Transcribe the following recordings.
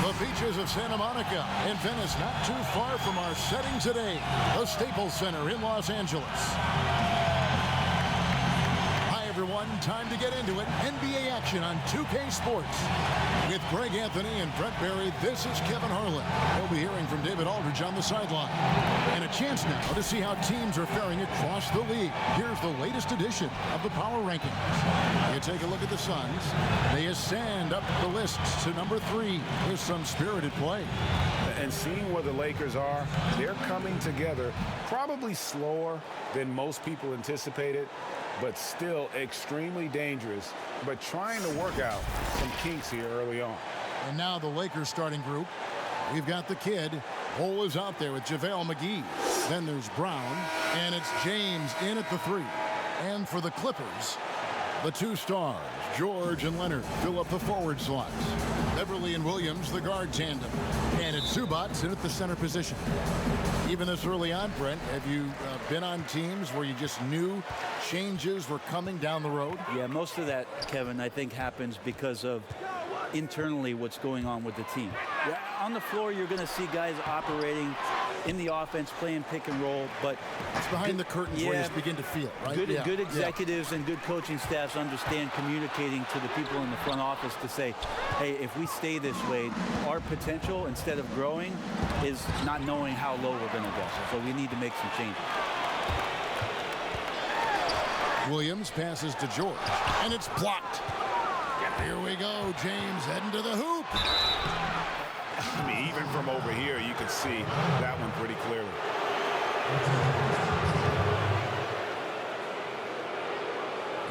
The beaches of Santa Monica and Venice, not too far from our setting today, the Staples Center in Los Angeles. Hi, everyone. Time to get into it. NBA action on 2K Sports. With Greg Anthony and Brent Barry, this is Kevin Harlan. We'll be hearing from David Aldridge on the sideline. And a chance now to see how teams are faring across the league. Here's the latest edition of the Power Rankings. You take a look at the Suns. They ascend up the list to number 3 with some spirited play. And seeing where the Lakers are, they're coming together probably slower than most people anticipated, but still extremely dangerous, but trying to work out some kinks here early on. And now the Lakers starting group. We've got the kid. Hole is out there with JaVale McGee. Then there's Brown, and it's James in at the 3. And for the Clippers, the 2 stars, George and Leonard, fill up the forward slots. Beverly and Williams, the guard tandem. And it's Zubac in at the center position. Even this early on, Brent, have you been on teams where you just knew changes were coming down the road? Yeah, most of that, Kevin, I think happens because of internally what's going on with the team. Yeah, on the floor, you're going to see guys operating in the offense, playing pick and roll, but it's behind the curtains where you just begin to feel, right? Good executives and good coaching staffs understand communicating to the people in the front office to say, hey, if we stay this way, our potential, instead of growing, is not knowing how low we're going to go. So we need to make some changes. Williams passes to George, and it's blocked. Here we go, James heading to the hoop. I mean, even from over here, you can see that one pretty clearly.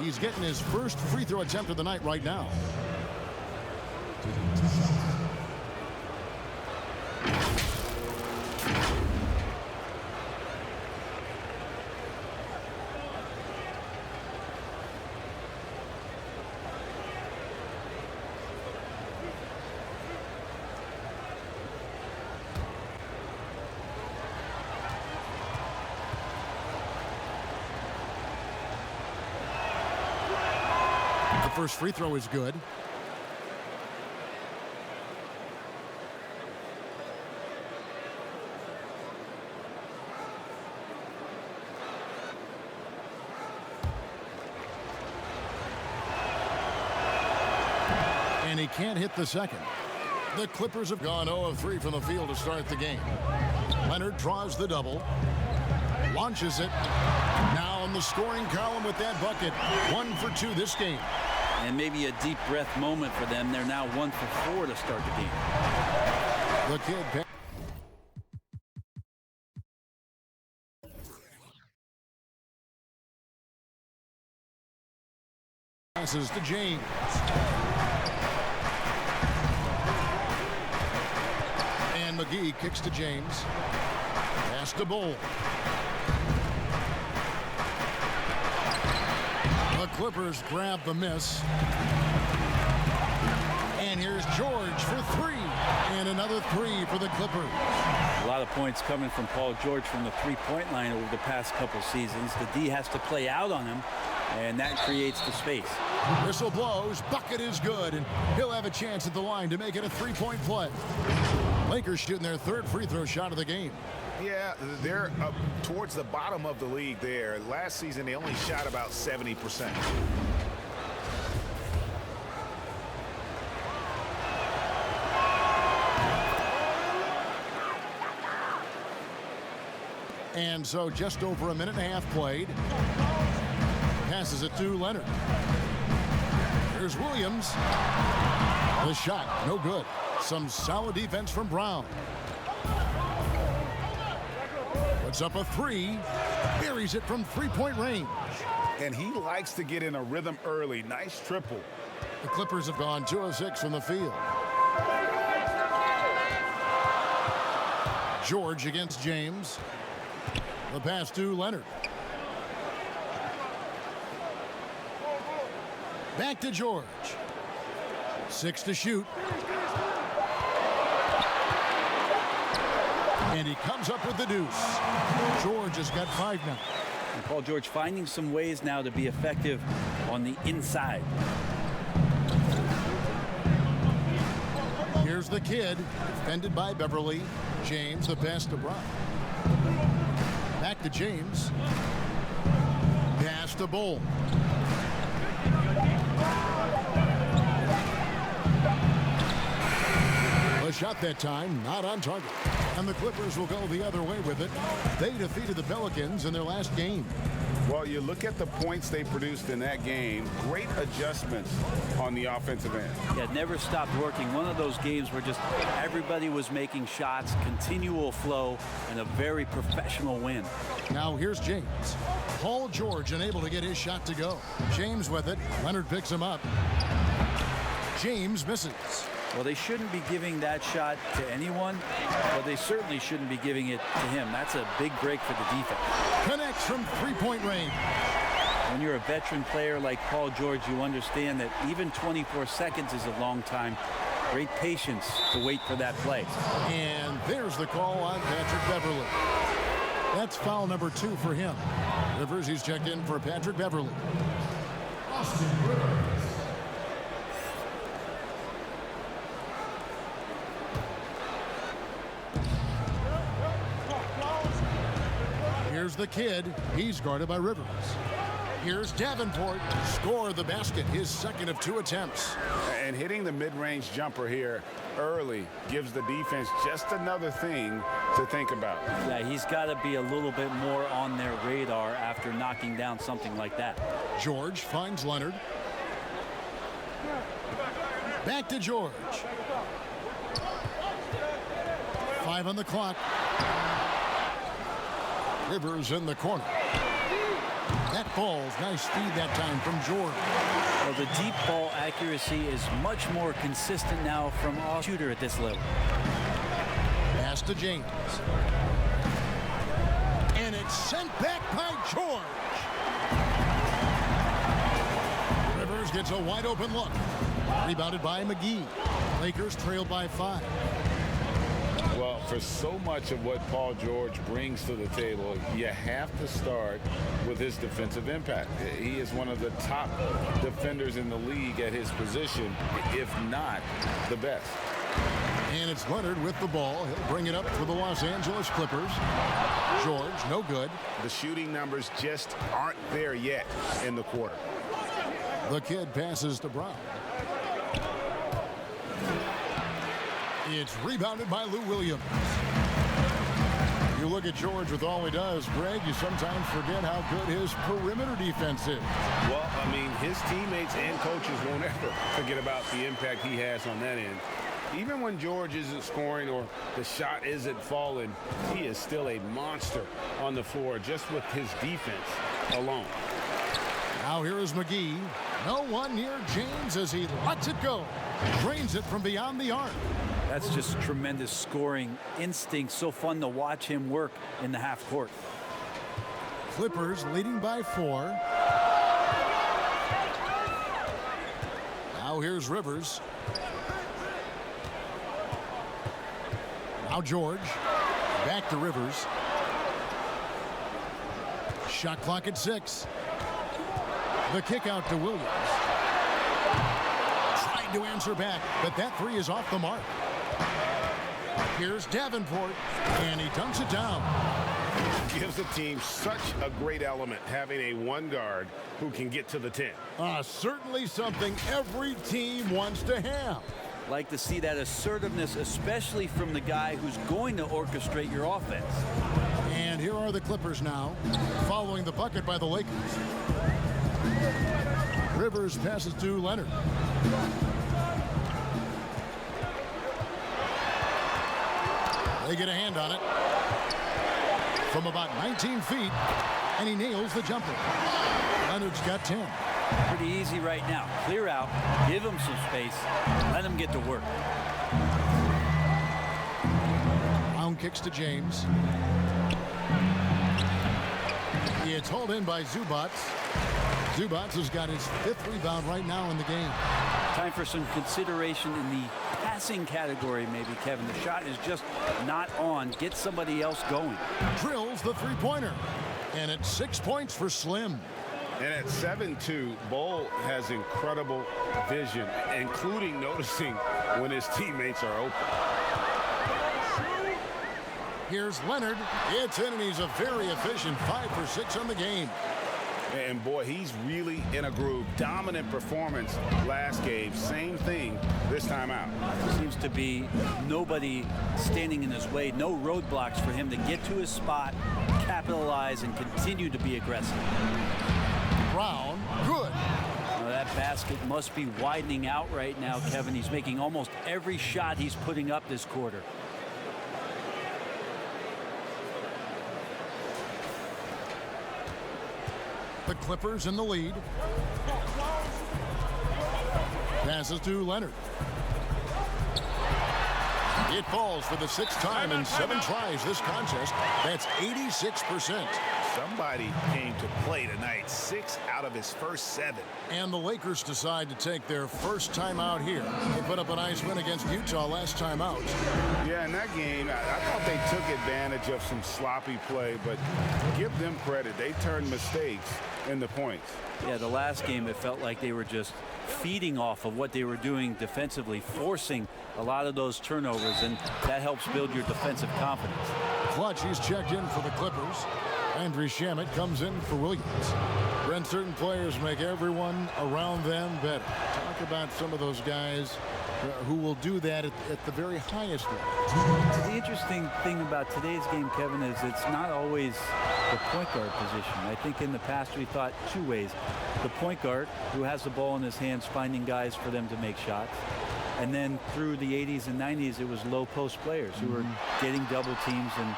He's getting his first free throw attempt of the night right now. First free throw is good. And he can't hit the second. The Clippers have gone 0 of 3 from the field to start the game. Leonard draws the double. Launches it. Now in the scoring column with that bucket. 1 for 2 this game. And maybe a deep breath moment for them. They're now 1 for 4 to start the game. The kid passes to James. And McGee kicks to James. Pass to Bull. The Clippers grab the miss. And here's George for 3. And another 3 for the Clippers. A lot of points coming from Paul George from the three-point line over the past couple seasons. The D has to play out on him, and that creates the space. Whistle blows. Bucket is good, and he'll have a chance at the line to make it a 3-point play. Lakers shooting their 3rd free throw shot of the game. Yeah, they're up towards the bottom of the league there. Last season, they only shot about 70%. And so just over a minute and a half played. Passes it to Leonard. Here's Williams. The shot, no good. Some solid defense from Brown. Puts up a 3. Buries it from 3-point range. And he likes to get in a rhythm early. Nice triple. The Clippers have gone 2 of 6 from the field. George against James. The pass to Leonard. Back to George. 6 to shoot. And he comes up with the deuce. George has got 5 now. And Paul George finding some ways now to be effective on the inside. Here's Here's the kid, defended by Beverly. James, the pass to Brown. Back to James. Pass to Bull. A shot that time, not on target. And the Clippers will go the other way with it. They defeated the Pelicans in their last game. Well, you look at the points they produced in that game. Great adjustments on the offensive end. Yeah, never stopped working. One of those games where just everybody was making shots, continual flow, and a very professional win. Now here's James. Paul George unable to get his shot to go. James with it. Leonard picks him up. James misses. Well, they shouldn't be giving that shot to anyone, but they certainly shouldn't be giving it to him. That's a big break for the defense. Connects from three-point range. When you're a veteran player like Paul George, you understand that even 24 seconds is a long time. Great patience to wait for that play. And there's the call on Patrick Beverly. That's foul number 2 for him. Rivers, he's checked in for Patrick Beverly. Austin Rivers. Here's the kid. He's guarded by Rivers. Here's Davenport. Score the basket. His second of 2 attempts. And hitting the mid-range jumper here early gives the defense just another thing to think about. Yeah, he's got to be a little bit more on their radar after knocking down something like that. George finds Leonard. Back to George. 5 on the clock. Rivers in the corner. That falls. Nice feed that time from George. Well, the deep ball accuracy is much more consistent now from a shooter at this level. Pass to James. And it's sent back by George. Rivers gets a wide open look. Rebounded by McGee. Lakers trail by 5. Well, for so much of what Paul George brings to the table, you have to start with his defensive impact. He is one of the top defenders in the league at his position, if not the best. And it's Leonard with the ball. He'll bring it up for the Los Angeles Clippers. George, no good. The shooting numbers just aren't there yet in the quarter. The kid passes to Brown. It's rebounded by Lou Williams. You look at George with all he does, Greg, you sometimes forget how good his perimeter defense is. Well, I mean, his teammates and coaches won't ever forget about the impact he has on that end. Even when George isn't scoring or the shot isn't falling, he is still a monster on the floor just with his defense alone. Now here is McGee. No one near James as he lets it go. Drains it from beyond the arc. That's just tremendous scoring instinct. So fun to watch him work in the half court. Clippers leading by 4. Now here's Rivers. Now George. Back to Rivers. Shot clock at 6. The kick out to Williams. Trying to answer back, but that 3 is off the mark. Here's Davenport, and he dunks it down. Gives the team such a great element having a one guard who can get to the 10. Certainly something every team wants to have. Like to see that assertiveness, especially from the guy who's going to orchestrate your offense. And here are the Clippers now, following the bucket by the Lakers. Rivers passes to Leonard. They get a hand on it from about 19 feet, and he nails the jumper. Leonard's got 10. Pretty easy right now. Clear out, give him some space, let him get to work. Brown kicks to James. It's hauled in by Zubats. Zubats has got his 5th rebound right now in the game. Time for some consideration in the passing category, maybe, Kevin. The shot is just not on. Get somebody else going. Drills the three-pointer. And it's 6 points for Slim. And at 7'2", Bull has incredible vision, including noticing when his teammates are open. Here's Leonard. It's in, and he's a very efficient 5 for 6 on the game. And boy, he's really in a groove. Dominant performance last game. Same thing this time out. Seems to be nobody standing in his way. No roadblocks for him to get to his spot, capitalize, and continue to be aggressive. Brown, good. That basket must be widening out right now, Kevin. He's making almost every shot he's putting up this quarter. The Clippers in the lead. Passes to Leonard. It falls for the 6th time in 7 tries this contest. That's 86%. Somebody came to play tonight. 6 out of his first 7. And the Lakers decide to take their first time out here. They put up a nice win against Utah last time out. Yeah, in that game, I thought they took advantage of some sloppy play, but give them credit. They turned mistakes into points. Yeah, the last game, it felt like they were just feeding off of what they were doing defensively, forcing a lot of those turnovers, and that helps build your defensive confidence. Clutch, he's checked in for the Clippers. Andrew Shamet comes in for Williams. Brent, certain players make everyone around them better. Talk about some of those guys who will do that at the very highest level. The interesting thing about today's game, Kevin, is it's not always the point guard position. I think in the past we thought 2 ways. The point guard, who has the ball in his hands, finding guys for them to make shots. And then through the 80s and 90s, it was low post players who were getting double teams and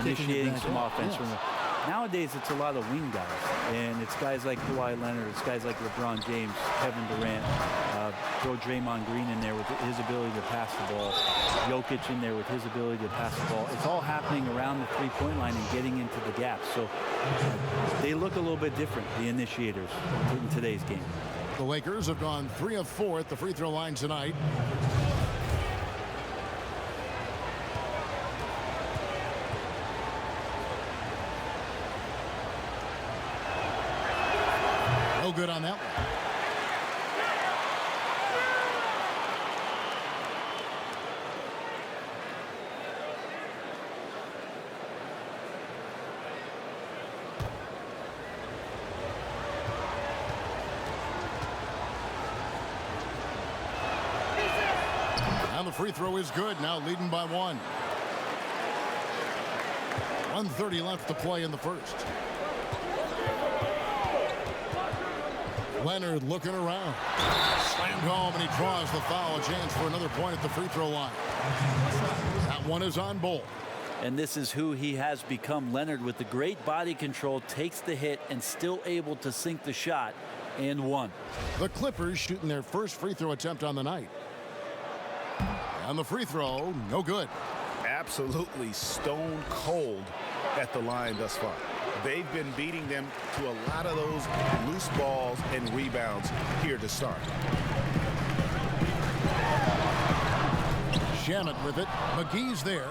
initiating some offense. Yes. Nowadays, it's a lot of wing guys, and it's guys like Kawhi Leonard, it's guys like LeBron James, Kevin Durant, throw Draymond Green in there with his ability to pass the ball, Jokic in there with his ability to pass the ball. It's all happening around the three-point line and getting into the gaps. So they look a little bit different, the initiators, in today's game. The Lakers have gone 3 of 4 at the free throw line tonight. No good on that one. And the free throw is good. Now leading by 1. 1:30 left to play in the first. Leonard looking around. Slammed home, and he draws the foul. A chance for another point at the free throw line. That one is on Bol. And this is who he has become. Leonard, with the great body control, takes the hit and still able to sink the shot, and 1. The Clippers shooting their first free throw attempt on the night. And the free throw, no good. Absolutely stone cold at the line thus far. They've been beating them to a lot of those loose balls and rebounds here to start. Shamet with it. McGee's there.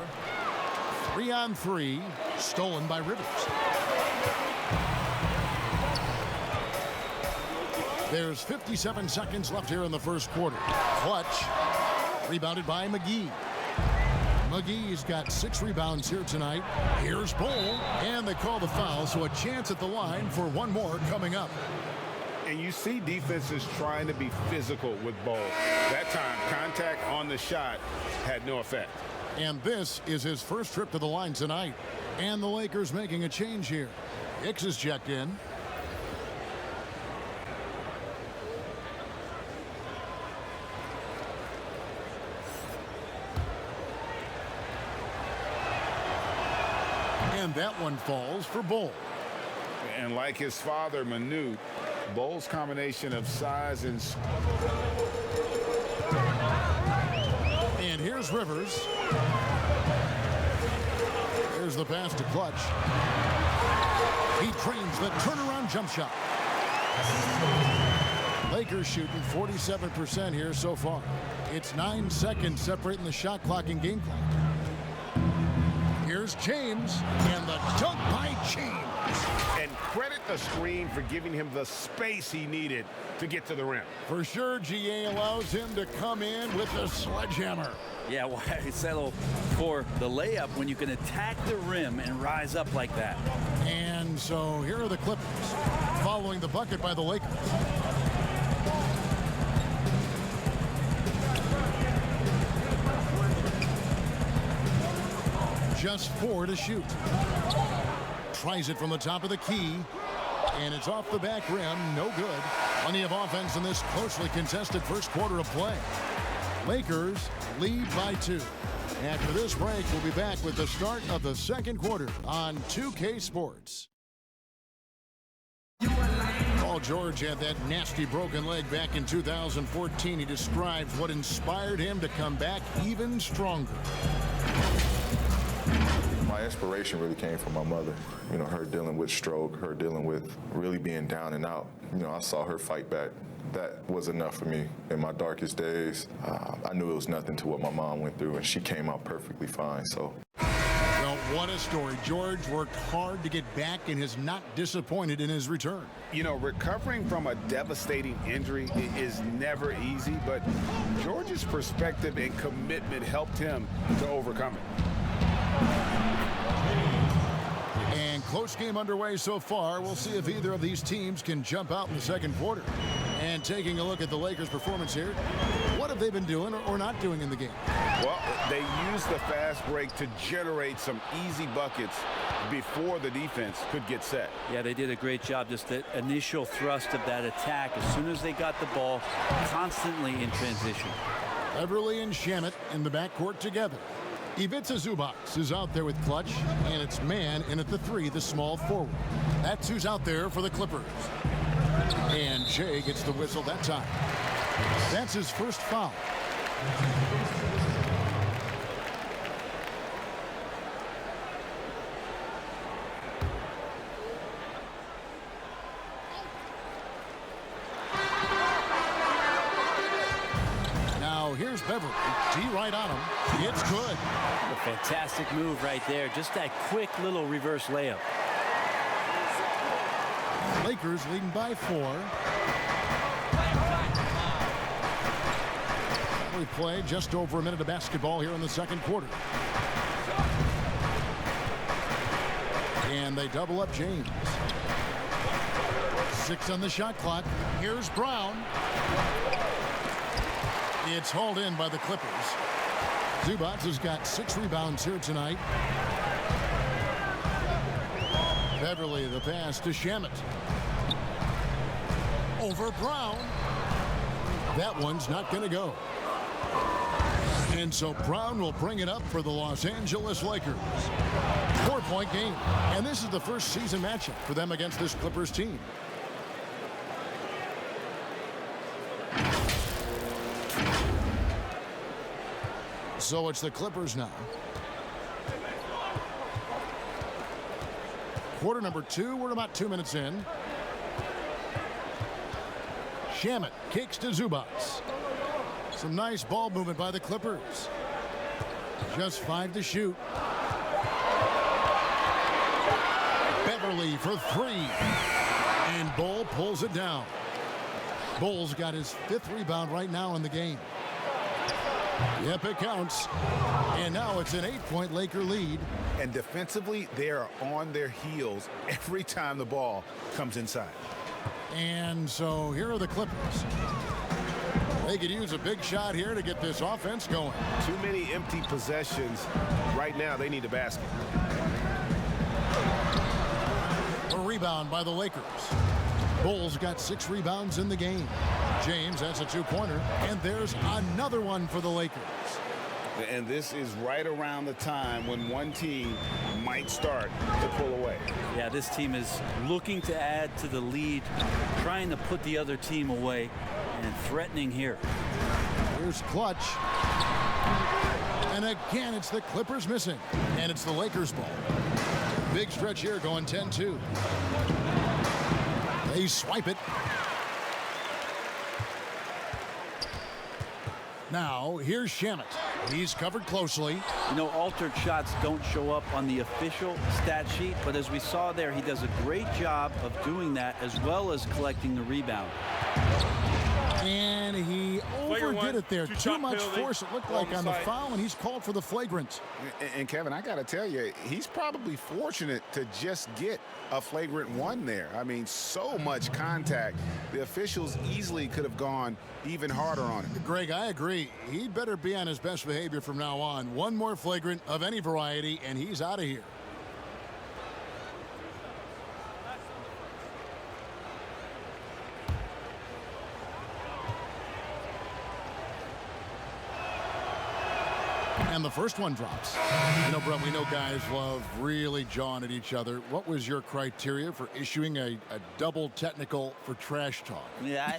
3-on-3. Stolen by Rivers. There's 57 seconds left here in the first quarter. Clutch. Rebounded by McGee. McGee's got 6 rebounds here tonight. Here's Bol, and they call the foul, so a chance at the line for one more coming up. And you see defenses trying to be physical with Bol. That time, contact on the shot had no effect. And this is his first trip to the line tonight. And the Lakers making a change here. Hicks is checked in. And that one falls for Bol. And like his father, Manute, Bol's combination of size and... And here's Rivers. There's the pass to Clutch. He trains the turnaround jump shot. Lakers shooting 47% here so far. It's 9 seconds separating the shot clock and game clock. Here's James, and the dunk by James. And credit a screen for giving him the space he needed to get to the rim. For sure, GA allows him to come in with the sledgehammer. Yeah, why settle for the layup when you can attack the rim and rise up like that? And so here are the Clippers following the bucket by the Lakers. Just 4 to shoot. Tries it from the top of the key, and it's off the back rim. No good. Plenty of offense in this closely contested first quarter of play. Lakers lead by 2. After this break, we'll be back with the start of the second quarter on 2K Sports. Paul George had that nasty broken leg back in 2014. He describes what inspired him to come back even stronger. My inspiration really came from my mother. You know, her dealing with stroke, her dealing with really being down and out. You know, I saw her fight back. That was enough for me. In my darkest days, I knew it was nothing to what my mom went through, and she came out perfectly fine. So. Well, what a story. George worked hard to get back and is not disappointed in his return. You know, recovering from a devastating injury is never easy, but George's perspective and commitment helped him to overcome it. And close game underway so far. We'll see if either of these teams can jump out in the second quarter. And taking a look at the Lakers' performance here, what have they been doing or not doing in the game? Well, they used the fast break to generate some easy buckets before the defense could get set. Yeah, they did a great job. Just the initial thrust of that attack, as soon as they got the ball, constantly in transition. Beverly and Shamet in the backcourt together. Ivica Zubac is out there with clutch, and it's man in at the 3, the small forward. That's who's out there for the Clippers. And Jay gets the whistle that time. That's his first foul. Now here's Beverly. D right on him. It's good. A fantastic move right there. Just that quick little reverse layup. Lakers leading by 4. We play just over a minute of basketball here in the second quarter. And they double up James. 6 on the shot clock. Here's Brown. It's hauled in by the Clippers. Zubac has got 6 rebounds here tonight. Beverly, the pass to Shamet. Over Brown. That one's not going to go. And so Brown will bring it up for the Los Angeles Lakers. 4-point game. And this is the first season matchup for them against this Clippers team. So it's the Clippers now. Quarter number 2, we're about 2 minutes in. Shamet kicks to Zubac. Some nice ball movement by the Clippers. Just 5 to shoot. Beverly for 3. And Bull pulls it down. Bull's got his 5th rebound right now in the game. Yep, it counts. And now it's an 8-point Laker lead. And defensively, they are on their heels every time the ball comes inside. And so here are the Clippers. They could use a big shot here to get this offense going. Too many empty possessions. Right now, they need a basket. A rebound by the Lakers. Bulls got 6 rebounds in the game. James has a 2-pointer, and there's another one for the Lakers. And this is right around the time when one team might start to pull away. Yeah, this team is looking to add to the lead, trying to put the other team away, and threatening here. Here's clutch. And again, it's the Clippers missing. And it's the Lakers ball. Big stretch here going 10-2. They swipe it. Now, here's Shamet. He's covered closely. You know, altered shots don't show up on the official stat sheet, but as we saw there, he does a great job of doing that as well as collecting the rebound. And he overdid it there. Too much force, it looked like, on the foul, and he's called for the flagrant. And Kevin, I got to tell you, he's probably fortunate to just get a flagrant one there. I mean, so much contact. The officials easily could have gone even harder on him. Greg, I agree. He'd better be on his best behavior from now on. One more flagrant of any variety, and he's out of here. And the first one drops. You know, Brett, we know guys love really jawing at each other. What was your criteria for issuing a double technical for trash talk? Yeah,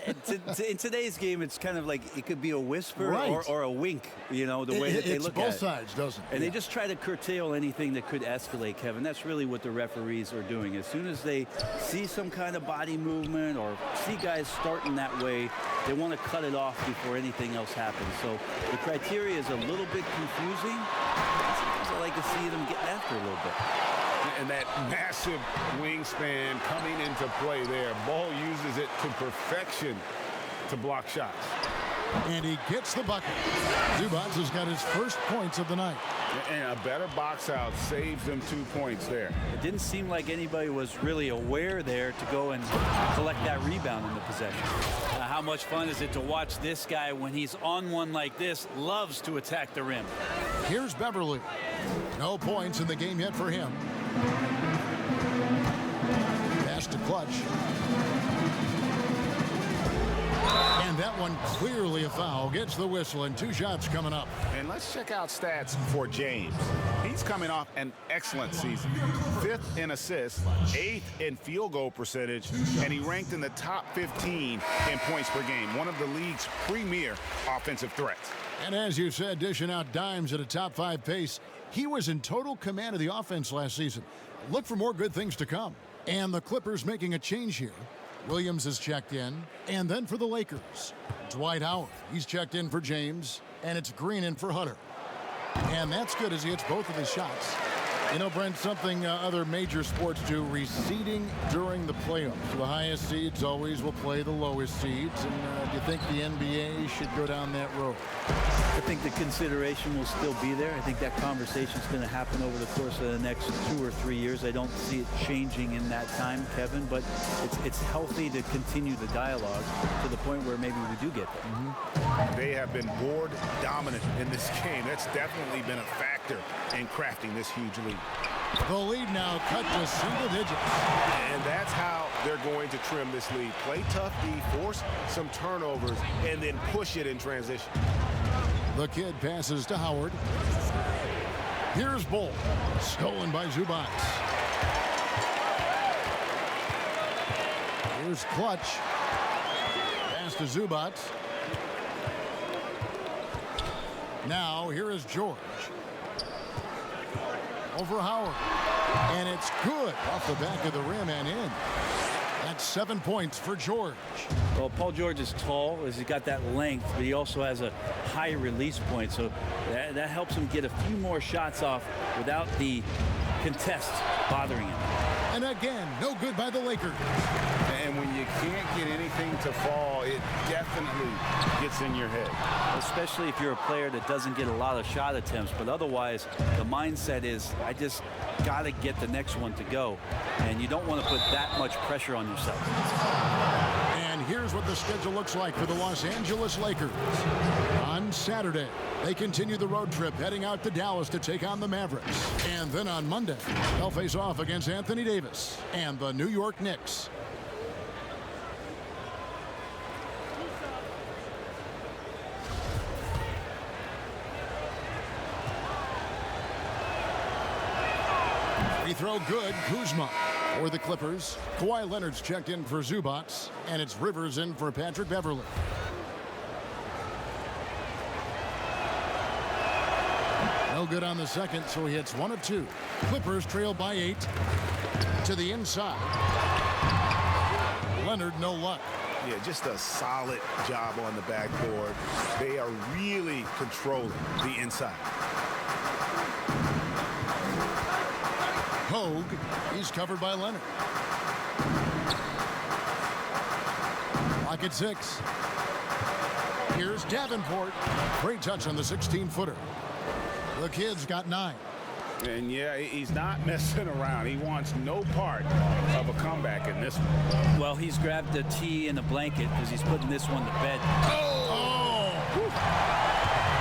in today's game, it's kind of like it could be a whisper Right. or a wink, you know, the way that they look at it. It's both sides, doesn't it? And they just try to curtail anything that could escalate, Kevin. That's really what the referees are doing. As soon as they see some kind of body movement or see guys starting that way, they want to cut it off before anything else happens. So the criteria is a little bit confusing. Sometimes I like to see them get after a little bit. And that massive wingspan coming into play there. Ball uses it to perfection to block shots. And he gets the bucket. Zubac has got his first points of the night. And a better box out saves them 2 points there. It didn't seem like anybody was really aware there to go and collect that rebound in the possession. How much fun is it to watch this guy when he's on one like this, loves to attack the rim. Here's Beverly. No points in the game yet for him. Pass to Clutch. And that one clearly a foul. Gets the whistle, and 2 shots coming up. And let's check out stats for James. He's coming off an excellent season. 5th in assists, 8th in field goal percentage, and he ranked in the top 15 in points per game. One of the league's premier offensive threats. And as you said, dishing out dimes at a top 5 pace. He was in total command of the offense last season. Look for more good things to come. And the Clippers making a change here. Williams is checked in. And then for the Lakers, Dwight Howard. He's checked in for James. And it's Green in for Hunter. And that's good as he hits both of his shots. You know, Brent, something other major sports do, receding during the playoffs. The highest seeds always will play the lowest seeds. And do you think the NBA should go down that road? I think the consideration will still be there. I think that conversation is going to happen over the course of the next 2 or 3 years. I don't see it changing in that time, Kevin, but it's healthy to continue the dialogue to the point where maybe we do get there. They have been board dominant in this game. That's definitely been a factor in crafting this huge lead. The lead now cut to single digits. And that's how they're going to trim this lead. Play tough D, force some turnovers, and then push it in transition. The kid passes to Howard. Here's Bull. Stolen by Zubac. Here's Clutch. Pass to Zubac. Now here is George. Over Howard. And it's good off the back of the rim and in. That's 7 points for George. Well, Paul George is tall, as he got that length, but he also has a high release point, so that helps him get a few more shots off without the contest bothering him. And again, no good by the Lakers. And when you can't get anything to fall, it definitely gets in your head. Especially if you're a player that doesn't get a lot of shot attempts, but otherwise the mindset is, I just got to get the next one to go. And you don't want to put that much pressure on yourself. And here's what the schedule looks like for the Los Angeles Lakers. On Saturday, they continue the road trip heading out to Dallas to take on the Mavericks. And then on Monday, they'll face off against Anthony Davis and the New York Knicks. Free throw good, Kuzma. For the Clippers, Kawhi Leonard's checked in for Zubac, and it's Rivers in for Patrick Beverly. No good on the second, so he hits 1 of 2. Clippers trail by 8. To the inside. Leonard, no luck. Yeah, just a solid job on the backboard. They are really controlling the inside. Hogue, he's covered by Leonard. Lock at 6. Here's Davenport. Great touch on the 16-footer. The kid's got 9. And yeah, he's not messing around. He wants no part of a comeback in this one. Well, he's grabbed the tee and the blanket because he's putting this one to bed.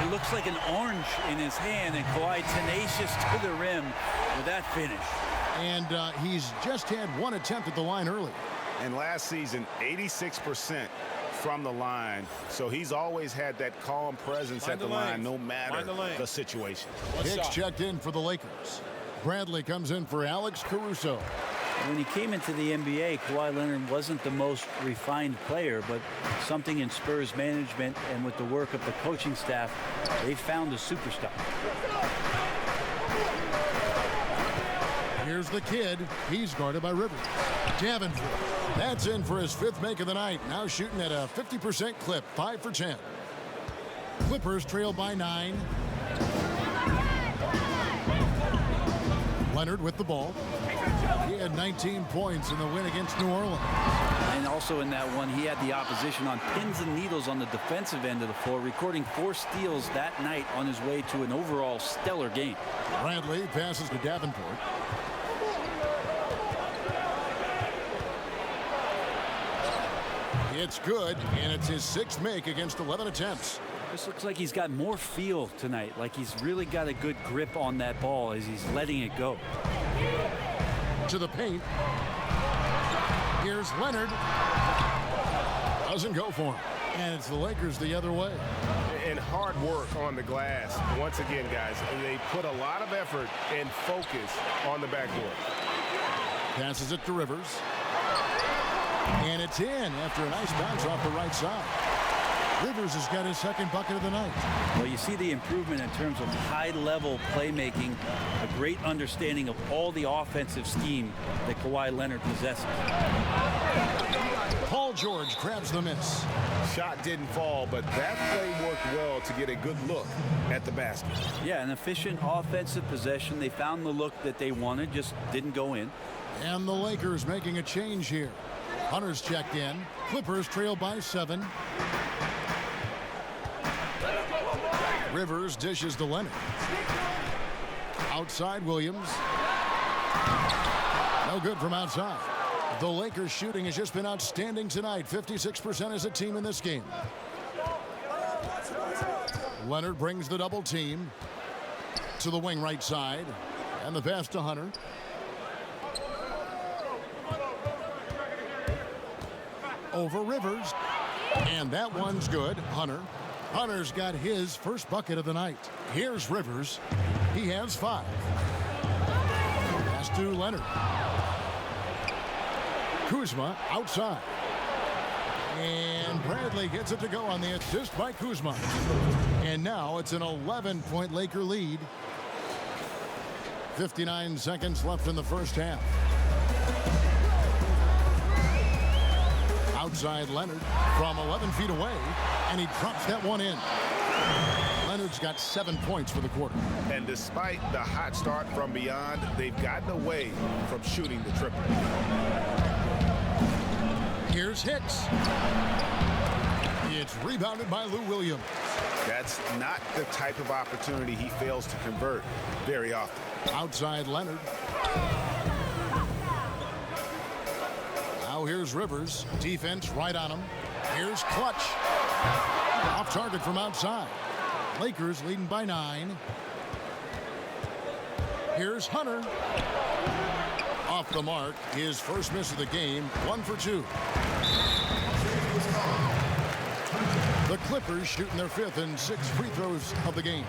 It looks like an orange in his hand, and Kawhi tenacious to the rim with that finish. And he's just had one attempt at the line early. And last season, 86% from the line. So he's always had that calm presence at the line, no matter the situation. Hicks checked in for the Lakers. Bradley comes in for Alex Caruso. When he came into the NBA, Kawhi Leonard wasn't the most refined player, but something in Spurs management and with the work of the coaching staff, they found a superstar. Here's the kid. He's guarded by Rivers. Davenport. That's in for his 5th make of the night. Now shooting at a 50% clip, 5 for 10. Clippers trail by 9. Leonard with the ball. He had 19 points in the win against New Orleans. And also in that one, he had the opposition on pins and needles on the defensive end of the floor, recording 4 steals that night on his way to an overall stellar game. Bradley passes to Davenport. It's good, and it's his 6th make against 11 attempts. This looks like he's got more feel tonight, like he's really got a good grip on that ball as he's letting it go. To the paint. Here's Leonard. Doesn't go for him. And it's the Lakers the other way. And hard work on the glass. Once again, guys, they put a lot of effort and focus on the backboard. Passes it to Rivers. And it's in after a nice bounce off the right side. Rivers has got his 2nd bucket of the night. Well, you see the improvement in terms of high-level playmaking, a great understanding of all the offensive scheme that Kawhi Leonard possesses. Paul George grabs the miss. Shot didn't fall, but that play worked well to get a good look at the basket. Yeah, an efficient offensive possession. They found the look that they wanted, just didn't go in. And the Lakers making a change here. Hunter's checked in. Clippers trail by 7. Rivers dishes to Leonard. Outside Williams. No good from outside. The Lakers shooting has just been outstanding tonight. 56% as a team in this game. Leonard brings the double team to the wing right side. And the pass to Hunter. Over Rivers. And that one's good. Hunter's got his 1st bucket of the night. Here's Rivers. He has 5. Pass to Leonard. Kuzma outside. And Bradley gets it to go on the assist by Kuzma. And now it's an 11-point Laker lead. 59 seconds left in the 1st half. Outside Leonard from 11 feet away, and he drops that one in. Leonard's got 7 points for the quarter. And despite the hot start from beyond, they've gotten away from shooting the triple. Here's Hicks. It's rebounded by Lou Williams. That's not the type of opportunity he fails to convert very often. Outside Leonard. Now here's Rivers. Defense right on him. Here's Clutch. Off target from outside. Lakers leading by 9. Here's Hunter. Off the mark. His 1st miss of the game. 1 for 2. The Clippers shooting their 5th and 6th free throws of the game.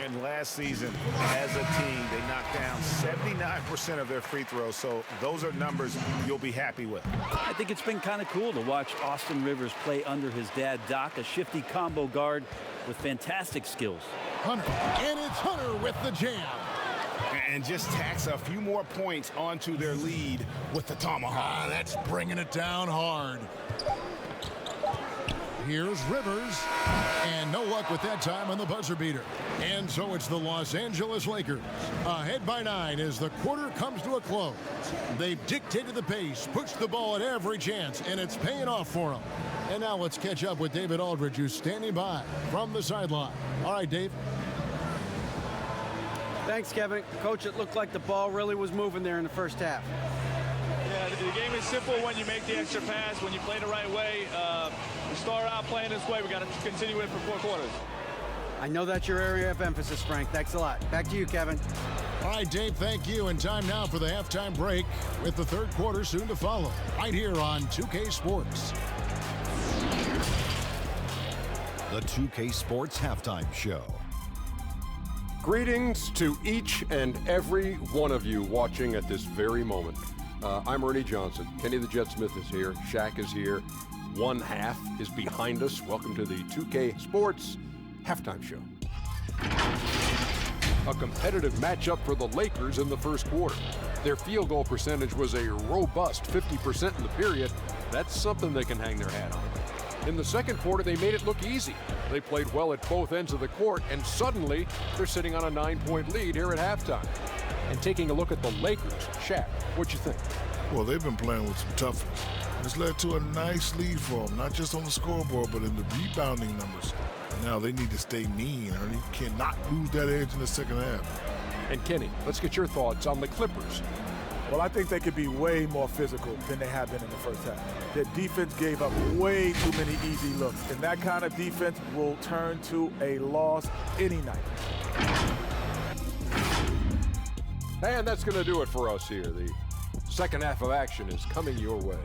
And last season, as a team, they knocked down 79% of their free throws. So those are numbers you'll be happy with. I think it's been kind of cool to watch Austin Rivers play under his dad, Doc, a shifty combo guard with fantastic skills. Hunter. And it's Hunter with the jam. And just tacks a few more points onto their lead with the tomahawk. That's bringing it down hard. Here's Rivers. And no luck with that time on the buzzer beater. And so it's the Los Angeles Lakers ahead by 9 as the quarter comes to a close. They've dictated the pace, pushed the ball at every chance, and it's paying off for them. And now let's catch up with David Aldridge, who's standing by from the sideline. All right, Dave. Thanks, Kevin. Coach, it looked like the ball really was moving there in the first half. Yeah, the game is simple when you make the extra pass, when you play the right way. We start out playing this way. We got to continue it for 4 quarters. I know that's your area of emphasis, Frank. Thanks a lot. Back to you, Kevin. All right, Dave, thank you. And time now for the halftime break with the third quarter soon to follow right here on 2K Sports. The 2K Sports Halftime Show. Greetings to each and every one of you watching at this very moment. I'm Ernie Johnson. Kenny the Jet Smith is here. Shaq is here. One half is behind us. Welcome to the 2K Sports Halftime Show. A competitive matchup for the Lakers in the first quarter. Their field goal percentage was a robust 50% in the period. That's something they can hang their hat on. In the second quarter, they made it look easy. They played well at both ends of the court, and suddenly they're sitting on a 9-point lead here at halftime. And taking a look at the Lakers, Shaq, what'd you think? Well, they've been playing with some toughness. It's led to a nice lead for them, not just on the scoreboard, but in the rebounding numbers. Now they need to stay mean, and you cannot lose that edge in the second half. And Kenny, let's get your thoughts on the Clippers. Well, I think they could be way more physical than they have been in the first half. Their defense gave up way too many easy looks, and that kind of defense will turn to a loss any night. And that's going to do it for us here. The second half of action is coming your way.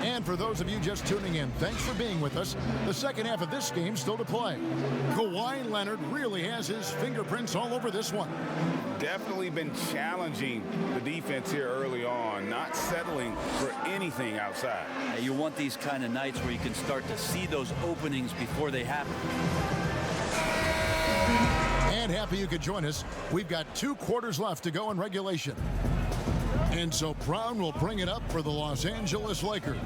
And for those of you just tuning in, thanks for being with us. The second half of this game still to play. Kawhi Leonard really has his fingerprints all over this one. Definitely been challenging the defense here early on, not settling for anything outside. You want these kind of nights where you can start to see those openings before they happen. And happy you could join us. We've got 2 quarters left to go in regulation. And so Brown will bring it up for the Los Angeles Lakers.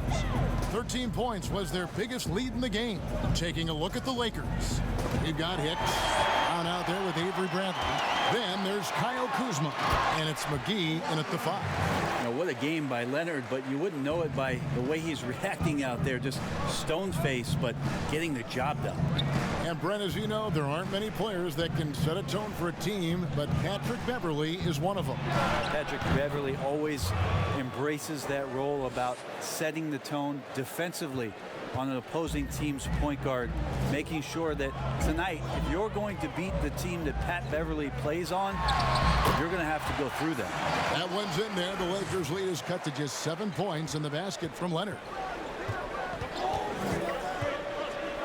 13 points was their biggest lead in the game. Taking a look at the Lakers. We've got Hicks on out there with Avery Bradley. Then there's Kyle Kuzma, and it's McGee in at the 5. Now, what a game by Leonard, but you wouldn't know it by the way he's reacting out there. Just stone-faced, but getting the job done. And Brent, as you know, there aren't many players that can set a tone for a team, but Patrick Beverley is one of them. Patrick Beverley always embraces that role about setting the tone defensively on an opposing team's point guard, making sure that tonight, if you're going to beat the team that Pat Beverley plays on, you're going to have to go through them. That one's in there. The Lakers' lead is cut to just 7 points in the basket from Leonard.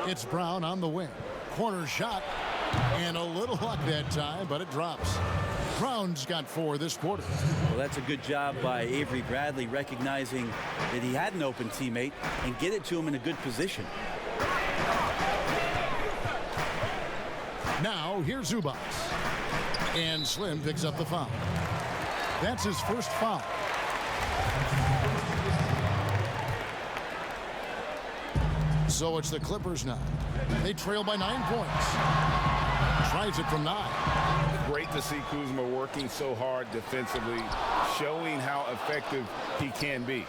It's Brown on the wing. Corner shot, and a little luck that time, but it drops. Brown's got 4 this quarter. Well, that's a good job by Avery Bradley, recognizing that he had an open teammate and get it to him in a good position. Now, here's Zubac. And Slim picks up the foul. That's his first foul. So it's the Clippers now. They trail by 9 points. Tries it from 9. Great to see Kuzma working so hard defensively, showing how effective he can be.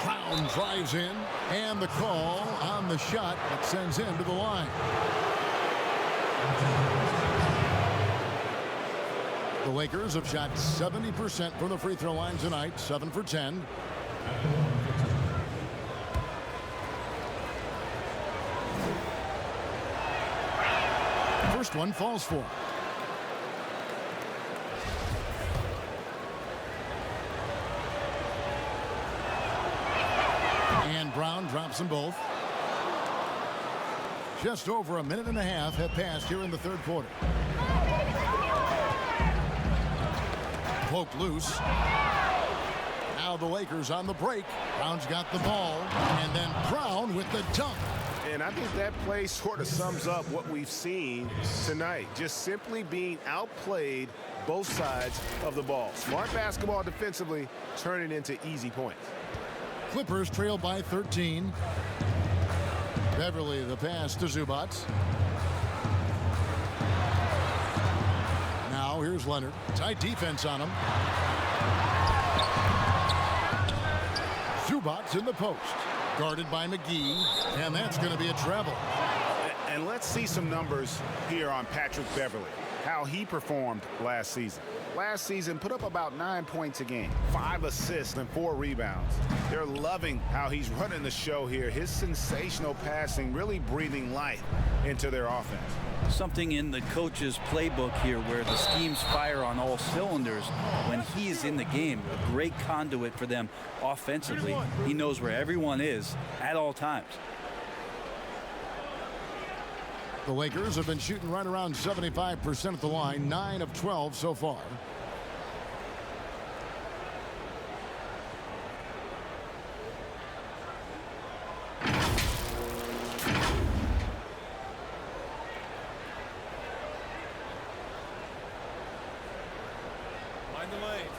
Brown drives in, and the call on the shot that sends him to the line. The Lakers have shot 70% from the free throw line tonight, 7 for 10. First one falls for. And Brown drops them both. Just over a minute and a half have passed here in the third quarter. Poked loose. Now the Lakers on the break. Brown's got the ball. And then Brown with the dunk. And I think that play sort of sums up what we've seen tonight. Just simply being outplayed both sides of the ball. Smart basketball defensively, turning into easy points. Clippers trail by 13. Beverly the pass to Zubac. Now here's Leonard. Tight defense on him. Zubac in the post. Guarded by McGee, and that's going to be a travel. And let's see some numbers here on Patrick Beverly, how he performed last season. Last season, put up about 9 points a game, 5 assists and 4 rebounds. They're loving how he's running the show here. His sensational passing really breathing life into their offense. Something in the coach's playbook here where the schemes fire on all cylinders when he is in the game. A great conduit for them offensively. He knows where everyone is at all times. The Lakers have been shooting right around 75% at the line, 9 of 12 so far. Mind the lanes.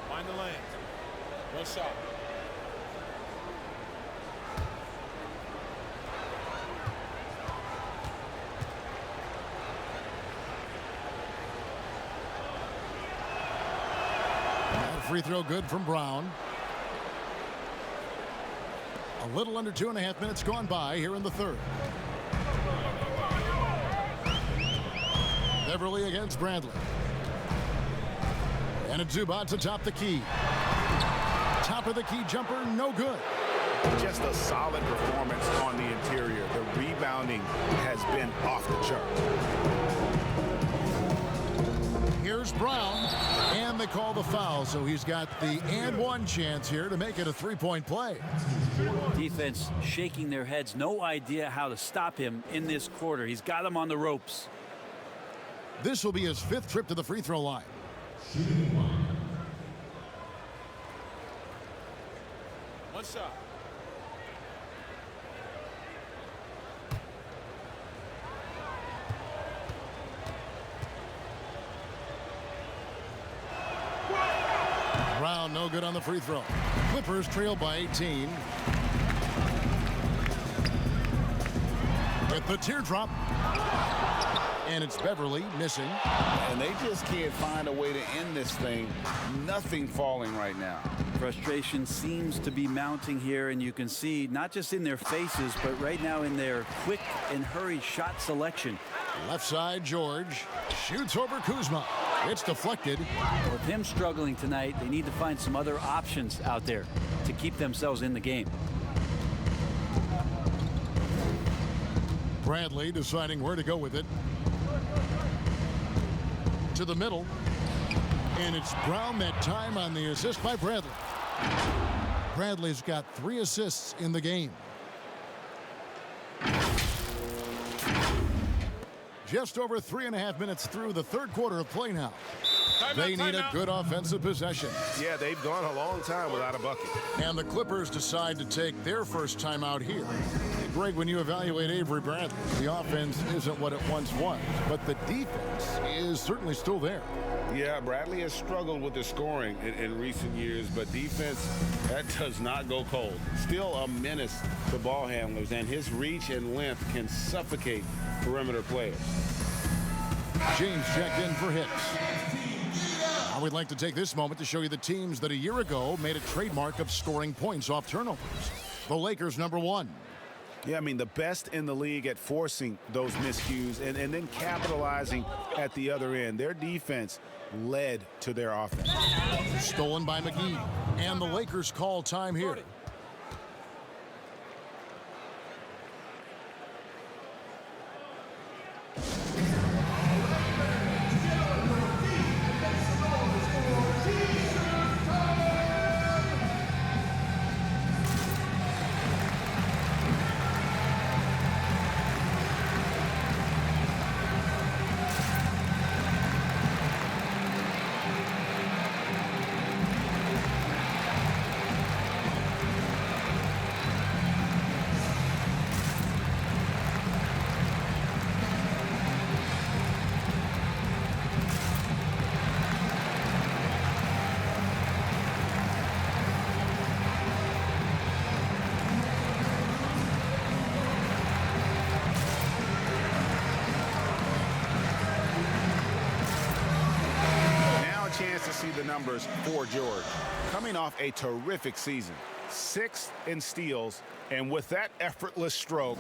Mind the lanes. No shot. Free throw good from Brown. A little under 2.5 minutes gone by here in the third. Beverly against Bradley. And it's Zubac atop the key. Top of the key jumper, no good. Just a solid performance on the interior. The rebounding has been off the chart. Here's Brown, and they call the foul, so he's got the and one chance here to make it a three-point play. Defense shaking their heads, no idea how to stop him in this quarter. He's got him on the ropes. This will be his 5th trip to the free throw line. One shot. Brown no good on the free throw. Clippers trail by 18. With the teardrop. And it's Beverly missing. And they just can't find a way to end this thing. Nothing falling right now. Frustration seems to be mounting here, and you can see not just in their faces, but right now in their quick and hurried shot selection. Left side, George shoots over Kuzma. It's deflected. With him struggling tonight, they need to find some other options out there to keep themselves in the game. Bradley deciding where to go with it. To the middle. And it's Brown that time on the assist by Bradley. Bradley's got 3 assists in the game. Just over 3.5 minutes through the third quarter of play now. They need a good offensive possession. Yeah, they've gone a long time without a bucket. And the Clippers decide to take their first time out here. Greg, when you evaluate Avery Bradley, the offense isn't what it once was, but the defense is certainly still there. Yeah, Bradley has struggled with the scoring in recent years, but defense, that does not go cold. Still a menace to ball handlers, and his reach and length can suffocate perimeter players. James checked in for Hicks. Now we'd like to take this moment to show you the teams that a year ago made a trademark of scoring points off turnovers. The Lakers, number 1. Yeah, I mean, the best in the league at forcing those miscues and then capitalizing at the other end. Their defense led to their offense. Stolen by McGee. And the Lakers call time here. to see the numbers for George. Coming off a terrific season, 6th in steals, and with that effortless stroke,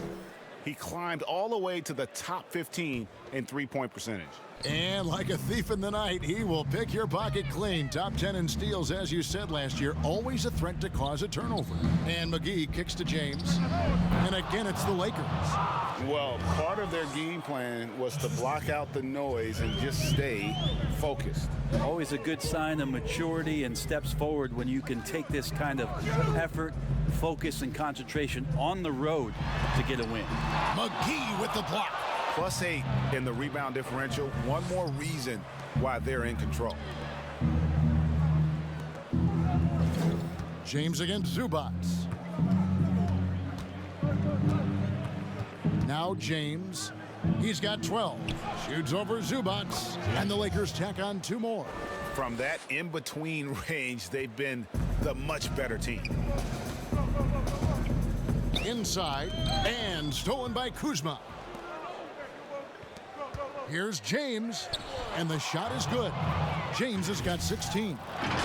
he climbed all the way to the top 15 in three-point percentage. And like a thief in the night, he will pick your pocket clean. Top 10 in steals, as you said last year, always a threat to cause a turnover. And McGee kicks to James. And again, it's the Lakers. Well, part of their game plan was to block out the noise and just stay focused. Always a good sign of maturity and steps forward when you can take this kind of effort, focus, and concentration on the road to get a win. McGee with the block. +8 in the rebound differential. One more reason why they're in control. James against Zubac. Now James. He's got 12. Shoots over Zubac. And the Lakers tack on 2 more. From that in-between range, they've been the much better team. Inside. And stolen by Kuzma. Here's James, and the shot is good. James has got 16.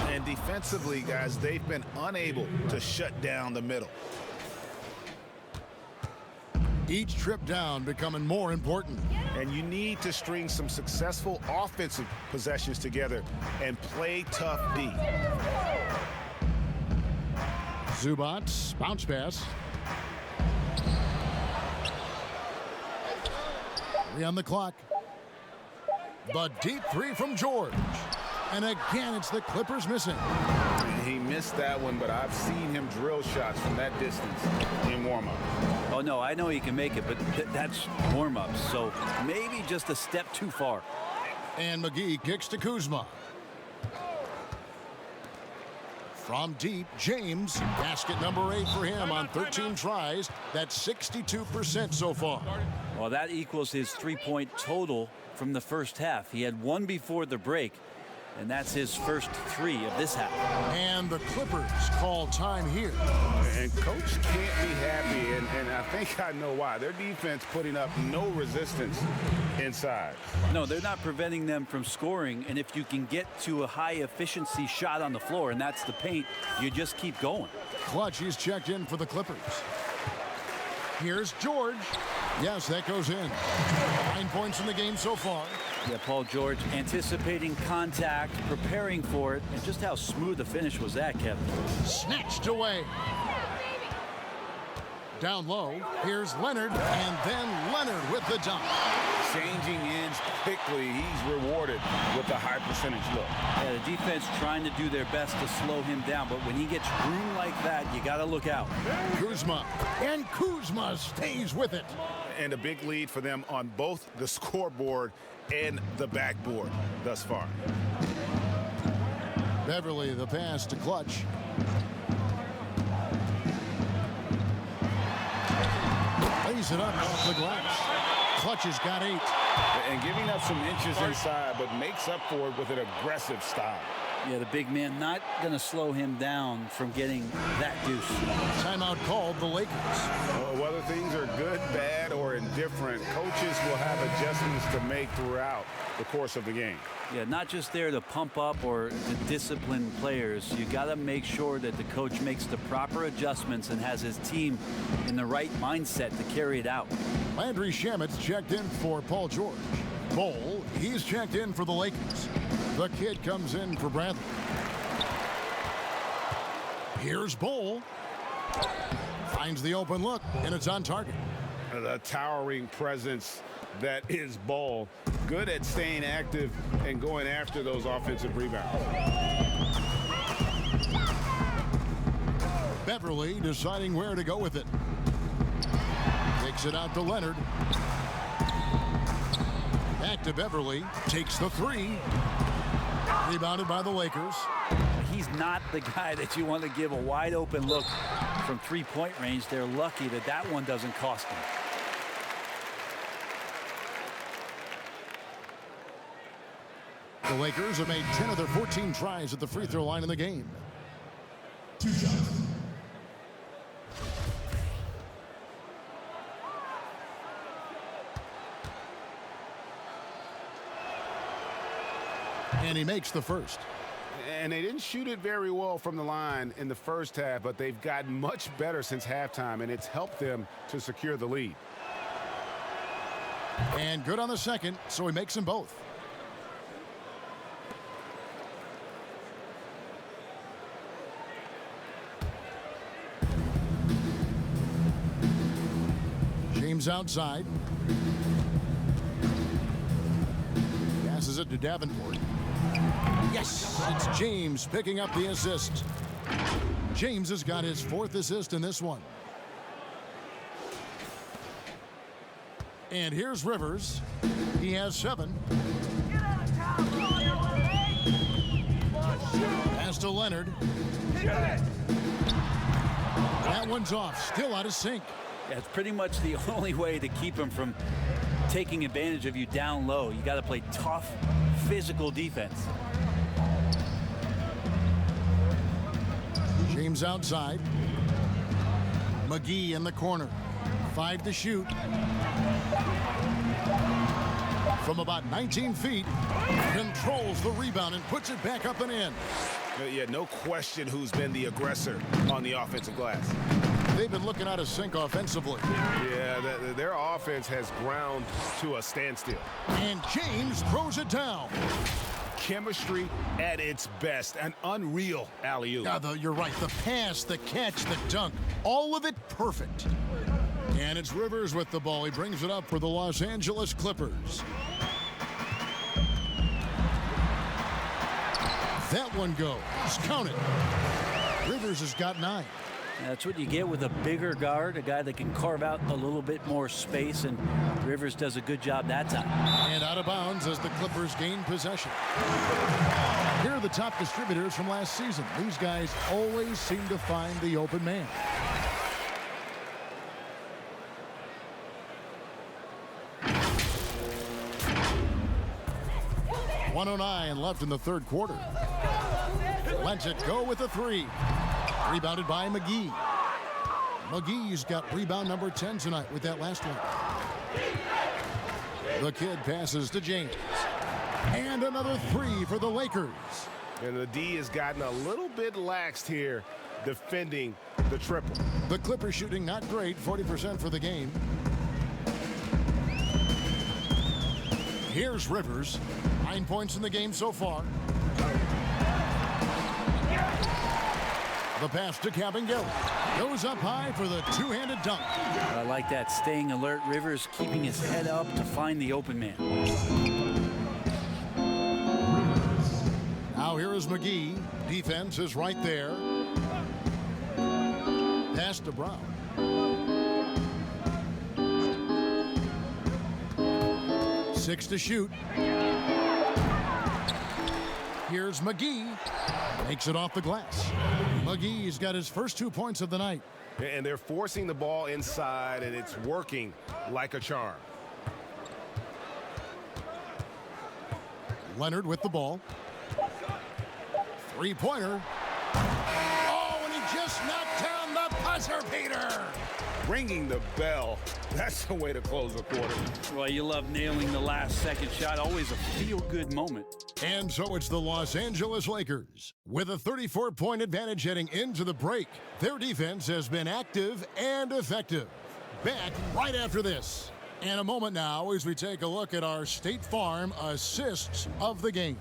And defensively, guys, they've been unable to shut down the middle. Each trip down becoming more important. And you need to string some successful offensive possessions together and play tough D. Zubac, bounce pass. 3 on the clock. The deep 3 from George. And again, it's the Clippers missing. He missed that one, but I've seen him drill shots from that distance in warm-up. Oh, no, I know he can make it, but that's warm-ups, so maybe just a step too far. And McGee kicks to Kuzma. From deep, James, basket number 8 for him on 13 tries. That's 62% so far. Well, that equals his three-point total from the first half. He had 1 before the break, and that's his first 3 of this half. And the Clippers call time here. And Coach can't be happy, and I think I know why. Their defense putting up no resistance inside. No, they're not preventing them from scoring, and if you can get to a high-efficiency shot on the floor, and that's the paint, you just keep going. Clutch, he's checked in for the Clippers. Here's George. Yes, that goes in. 9 points in the game so far. Yeah, Paul George anticipating contact, preparing for it, and just how smooth the finish was that, Kevin. Snatched away. Down low, here's Leonard, and then Leonard with the dunk. Changing ends quickly, he's rewarded with a high percentage look. Yeah, the defense trying to do their best to slow him down, but when he gets room like that, you got to look out. Kuzma, and Kuzma stays with it. And a big lead for them on both the scoreboard and the backboard thus far. Beverly, the pass to Clutch. Lays it up off the glass. Clutch has got 8. And giving up some inches inside, but makes up for it with an aggressive style. Yeah, the big man not going to slow him down from getting that deuce. Timeout called the Lakers. Whether things are good, bad, or indifferent, coaches will have adjustments to make throughout the course of the game. Yeah, not just there to pump up or to discipline players. You got to make sure that the coach makes the proper adjustments and has his team in the right mindset to carry it out. Landry Shamit's checked in for Paul George. Bowl, he's checked in for the Lakers. The kid comes in for Bradley. Here's Bowl. Finds the open look, and it's on target. The towering presence that is Ball. Good at staying active and going after those offensive rebounds. Beverly deciding where to go with it. Takes it out to Leonard. Back to Beverly. Takes the 3. Rebounded by the Lakers. He's not the guy that you want to give a wide open look from three-point range. They're lucky that that one doesn't cost them. The Lakers have made 10 of their 14 tries at the free throw line in the game. 2 shots. And he makes the first. And they didn't shoot it very well from the line in the first half, but they've gotten much better since halftime, and it's helped them to secure the lead. And good on the second, so he makes them both. James outside. Passes it to Davenport. Yes, it's James picking up the assist. James has got his 4th assist in this one. And here's Rivers. He has 7. Pass to Leonard. That one's off. Still out of sync. Yeah, it's pretty much the only way to keep him from taking advantage of you down low. You got to play tough, physical defense. James outside. McGee in the corner. 5 to shoot. From about 19 feet, controls the rebound and puts it back up and in. Yeah, no question who's been the aggressor on the offensive glass. They've been looking out of sync offensively. Yeah, their offense has ground to a standstill. And James throws it down. Chemistry at its best. An unreal alley-oop. Yeah, you're right. The pass, the catch, the dunk, all of it perfect. And it's Rivers with the ball. He brings it up for the Los Angeles Clippers. That one goes. Count it. Rivers has got 9. That's what you get with a bigger guard, a guy that can carve out a little bit more space, and Rivers does a good job that time. And out of bounds as the Clippers gain possession. Here are the top distributors from last season. These guys always seem to find the open man. .109 left in the third quarter. Lets it go with a 3. Rebounded by McGee. McGee's got rebound number 10 tonight with that last one. The kid passes to James. And another 3 for the Lakers. And the D has gotten a little bit laxed here defending the triple. The Clippers shooting not great, 40% for the game. Here's Rivers. 9 points in the game so far. The pass to Cabangel. Goes up high for the two-handed dunk. I like that, staying alert. Rivers keeping his head up to find the open man. Now here is McGee. Defense is right there. Pass to Brown. Six to shoot. Here's McGee. Makes it off the glass. McGee's got his first 2 points of the night. And they're forcing the ball inside, and it's working like a charm. Leonard with the ball. Three-pointer. Oh, and he just knocked down the buzzer beater. Ringing the bell. That's the way to close a quarter. Well, you love nailing the last second shot. Always a feel-good moment. And so it's the Los Angeles Lakers with a 34-point advantage heading into the break. Their defense has been active and effective. Back right after this. And a moment now as we take a look at our State Farm assists of the game.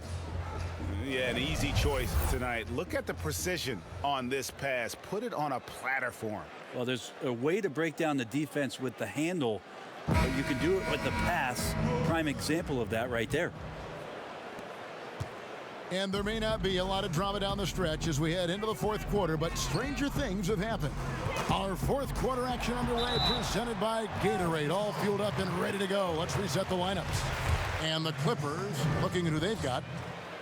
Yeah, an easy choice tonight. Look at the precision on this pass. Put it on a platter for him. Well, there's a way to break down the defense with the handle, but you can do it with the pass. Prime example of that right there. And there may not be a lot of drama down the stretch as we head into the fourth quarter, but stranger things have happened. Our fourth quarter action underway, presented by Gatorade, all fueled up and ready to go. Let's reset the lineups. And the Clippers, looking at who they've got.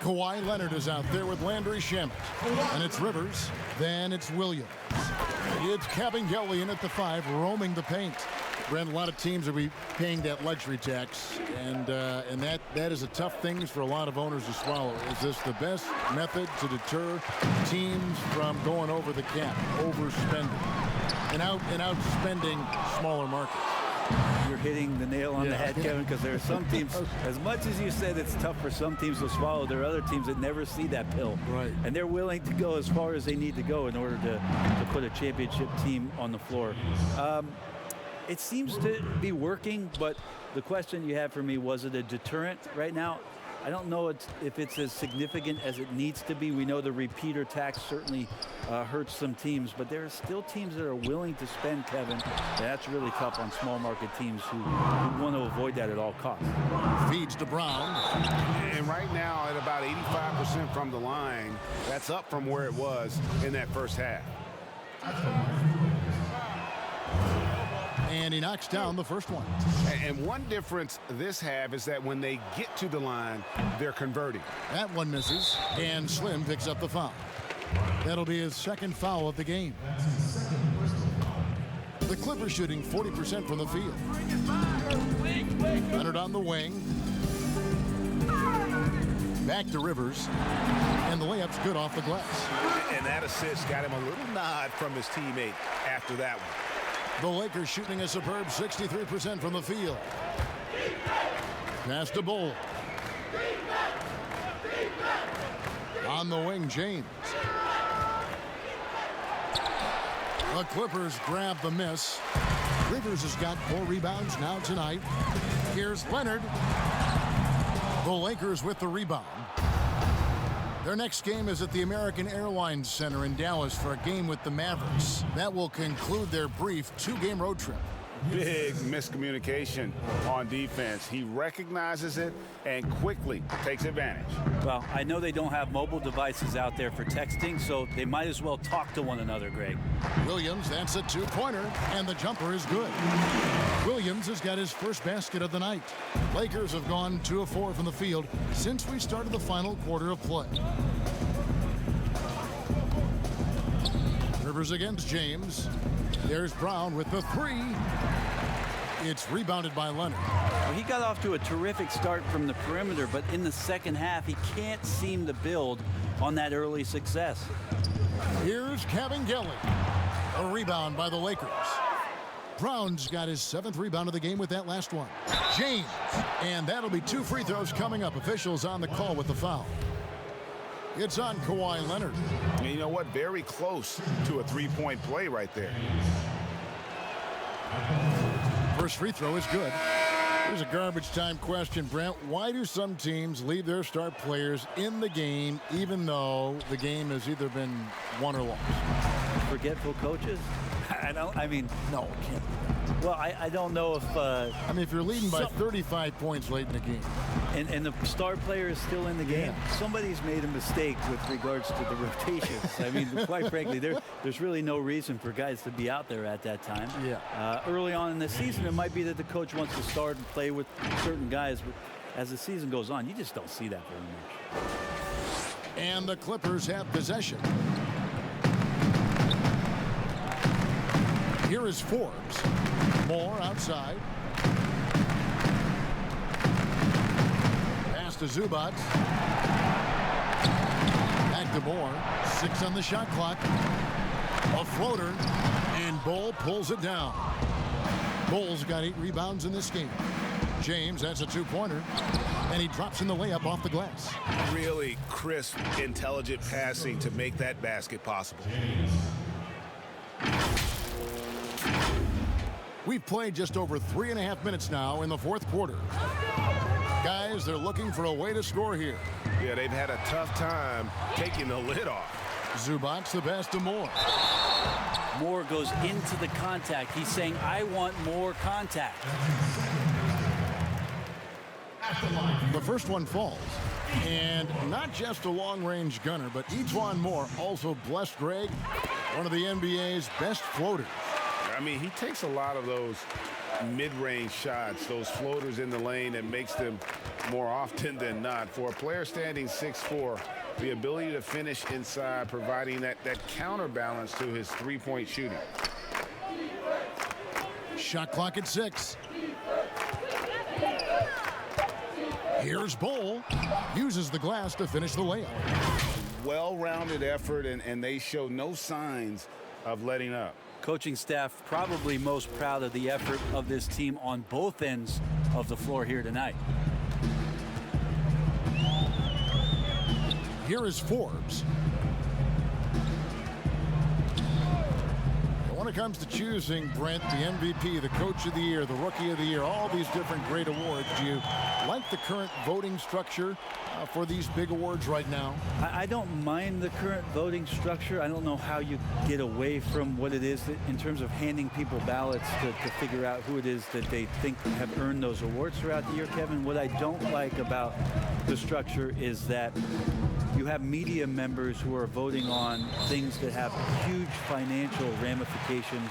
Kawhi Leonard is out there with Landry Shamet. And it's Rivers. Then it's Williams. It's Cabangel in at the 5, roaming the paint. Brent, a lot of teams will be paying that luxury tax, and that is a tough thing for a lot of owners to swallow. Is this the best method to deter teams from going over the cap, overspending, and outspending smaller markets? You're hitting the nail on the head, Kevin, because there are some teams, as much as you said it's tough for some teams to swallow, there are other teams that never see that pill. Right. And they're willing to go as far as they need to go in order to put a championship team on the floor. It seems to be working, but the question you have for me, was it a deterrent right now? I don't know if it's as significant as it needs to be. We know the repeater tax certainly hurts some teams, but there are still teams that are willing to spend, Kevin. That's really tough on small market teams who want to avoid that at all costs. Feeds to Brown. And right now at about 85% from the line, that's up from where it was in that first half. And he knocks down the first one. And one difference this half is that when they get to the line, they're converting. That one misses, and Slim picks up the foul. That'll be his second foul of the game. The Clippers shooting 40% from the field. Leonard on the wing. Back to Rivers. And the layup's good off the glass. And that assist got him a little nod from his teammate after that one. The Lakers shooting a superb 63% from the field. Pass to Bull. On the wing, James. The Clippers grab the miss. Rivers has got 4 rebounds now tonight. Here's Leonard. The Lakers with the rebound. Their next game is at the American Airlines Center in Dallas for a game with the Mavericks. That will conclude their brief 2-game road trip. Big miscommunication on defense. He recognizes it and quickly takes advantage. Well, I know they don't have mobile devices out there for texting, so they might as well talk to one another, Greg. Williams, that's a 2-pointer, and the jumper is good. Williams has got his first basket of the night. Lakers have gone 2 of 4 from the field since we started the final quarter of play. Rivers against James. There's Brown with the 3. It's rebounded by Leonard. Well, he got off to a terrific start from the perimeter, but in the second half, he can't seem to build on that early success. Here's Kevin Gelly. A rebound by the Lakers. Brown's got his 7th rebound of the game with that last one. James. And that'll be 2 free throws coming up. Officials on the call with the foul. It's on Kawhi Leonard. And you know what? Very close to a 3-point play right there. First free throw is good. Here's a garbage time question, Brent. Why do some teams leave their star players in the game even though the game has either been won or lost? Forgetful coaches? No, it can't be that. Well, I don't know if... if you're leading by 35 points late in the game. And the star player is still in the game, somebody's made a mistake with regards to the rotations. Quite frankly, there's really no reason for guys to be out there at that time. Early on in the season, it might be that the coach wants to start and play with certain guys, but as the season goes on, you just don't see that very much. And the Clippers have possession. Here is Forbes. Moore outside. Pass to Zubac. Back to Moore. 6 on the shot clock. A floater. And Bull pulls it down. Bull's got 8 rebounds in this game. James, that's a 2-pointer. And he drops in the layup off the glass. Really crisp, intelligent passing to make that basket possible. We've played just over 3.5 minutes now in the 4th quarter. Guys, they're looking for a way to score here. Yeah, they've had a tough time taking the lid off. Zubac the pass to Moore. Moore goes into the contact. He's saying, I want more contact. The first one falls. And not just a long-range gunner, but Etuan Moore also blessed Greg, one of the NBA's best floaters. He takes a lot of those mid-range shots, those floaters in the lane, and makes them more often than not. For a player standing 6'4", the ability to finish inside, providing that counterbalance to his 3-point shooting. Shot clock at 6. Here's Bull. Uses the glass to finish the layup. Well-rounded effort, and they show no signs of letting up. Coaching staff probably most proud of the effort of this team on both ends of the floor here tonight. Here is Forbes. When it comes to choosing, Brent, the MVP, the Coach of the Year, the Rookie of the Year, all these different great awards, do you like the current voting structure for these big awards right now? I don't mind the current voting structure. I don't know how you get away from what it is that, in terms of handing people ballots to figure out who it is that they think have earned those awards throughout the year, Kevin. What I don't like about the structure is that you have media members who are voting on things that have huge financial ramifications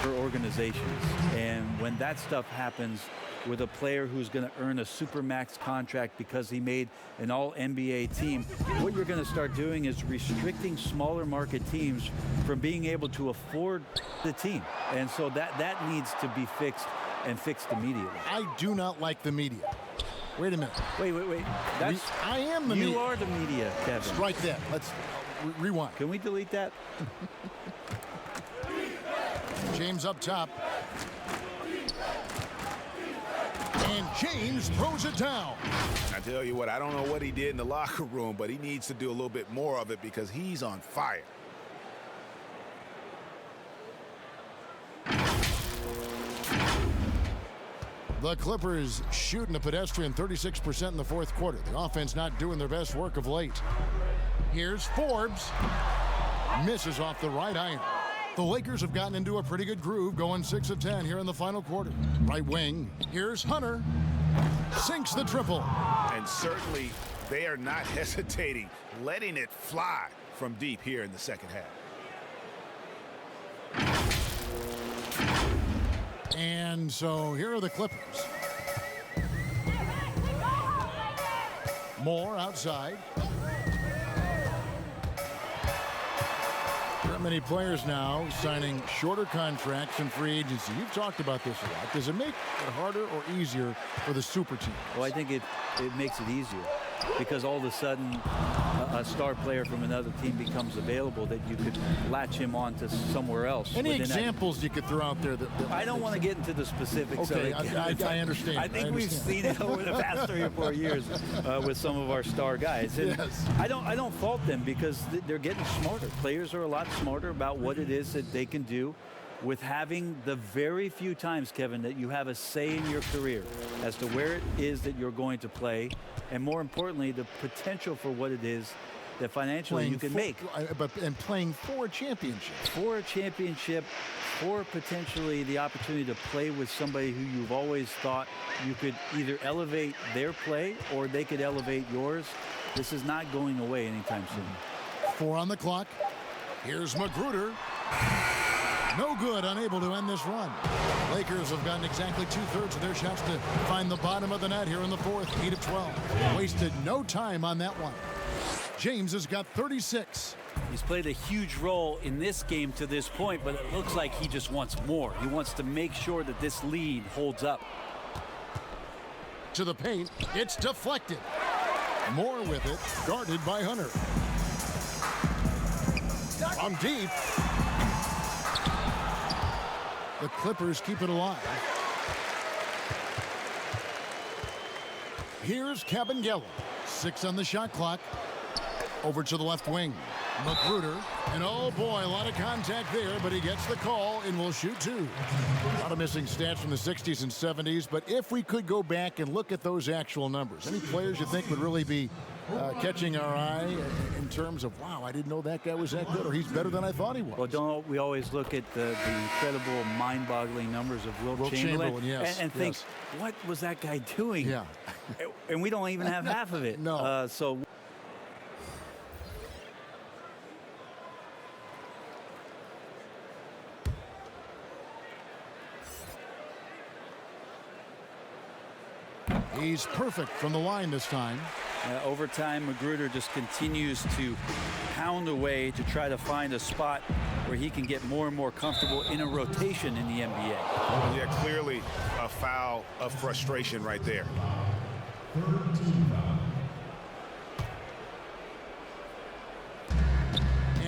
for organizations. And when that stuff happens with a player who's going to earn a supermax contract because he made an all-NBA team, what you're going to start doing is restricting smaller market teams from being able to afford the team. And so that needs to be fixed, and fixed immediately. I do not like the media. Wait a minute. Wait. I am the media. You are the media, Kevin. Strike that. Let's rewind. Can we delete that? James up top. And James throws it down. I tell you what, I don't know what he did in the locker room, but he needs to do a little bit more of it because he's on fire. The Clippers shooting a pedestrian 36% in the fourth quarter. The offense not doing their best work of late. Here's Forbes. Misses off the right iron. The Lakers have gotten into a pretty good groove, going 6 of 10 here in the final quarter. Right wing. Here's Hunter. Sinks the triple. And certainly they are not hesitating, letting it fly from deep here in the second half. And so here are the Clippers. Moore outside. There are many players now signing shorter contracts in free agency. You've talked about this a lot. Does it make it harder or easier for the super teams? Well, I think it makes it easier, because all of a sudden a star player from another team becomes available that you could latch him on to somewhere else. Any examples you could throw out there? I don't want to get into the specifics. Okay, of it. I understand. I think we've seen it over the past 3 or 4 years with some of our star guys. And yes. I don't fault them, because they're getting smarter. Players are a lot smarter about what it is that they can do with having the very few times, Kevin, that you have a say in your career as to where it is that you're going to play, and more importantly, the potential for what it is that financially you can make. And playing for a championship. For a championship, for potentially the opportunity to play with somebody who you've always thought you could either elevate their play or they could elevate yours. This is not going away anytime soon. 4 on the clock. Here's Magruder. No good, unable to end this run. Lakers have gotten exactly 2/3 of their shots to find the bottom of the net here in the fourth, 8 of 12. Wasted no time on that one. James has got 36. He's played a huge role in this game to this point, but it looks like he just wants more. He wants to make sure that this lead holds up. To the paint, it's deflected. Moore with it, guarded by Hunter. From deep. The Clippers keep it alive. Here's Cabangelo. 6 on the shot clock. Over to the left wing. Magruder. And oh boy, a lot of contact there, but he gets the call and will shoot 2. A lot of missing stats from the 60s and 70s, but if we could go back and look at those actual numbers, any players you think would really be catching our eye in terms of, wow, I didn't know that guy was that good, or he's better than I thought he was? Well, don't we always look at the incredible, mind-boggling numbers of Wilt Chamberlain yes, and think, what was that guy doing? Yeah. And we don't even have half of it. No. So he's perfect from the line this time. over time, Magruder just continues to pound away to try to find a spot where he can get more and more comfortable in a rotation in the NBA. Yeah, clearly a foul of frustration right there.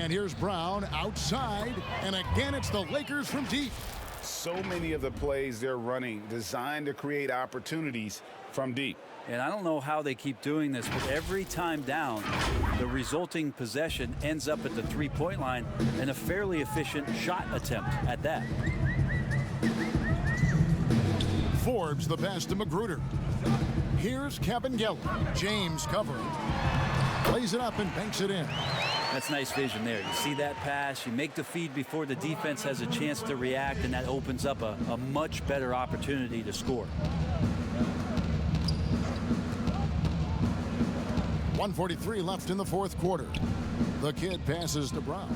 And here's Brown outside, and again it's the Lakers from deep. So many of the plays they're running designed to create opportunities from deep. And I don't know how they keep doing this, but every time down, the resulting possession ends up at the three-point line and a fairly efficient shot attempt at that. Forbes the pass to Magruder. Here's Cabangel. James covering. Plays it up and banks it in. That's nice vision there. You see that pass, you make the feed before the defense has a chance to react, and that opens up a much better opportunity to score. 1:43 left in the fourth quarter. The kid passes to Brown.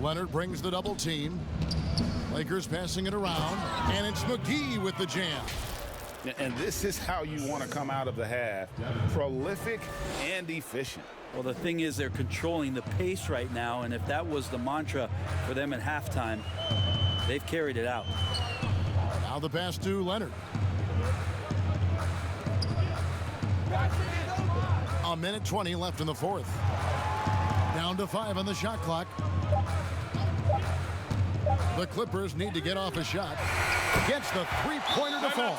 Leonard brings the double team. Lakers passing it around, and it's McGee with the jam. And this is how you want to come out of the half. Prolific and efficient. Well, the thing is, they're controlling the pace right now, and if that was the mantra for them at halftime, they've carried it out. Now the pass to Leonard. A minute 20 left in the fourth. Down to 5 on the shot clock. The Clippers need to get off a shot. Gets the three-pointer to fall.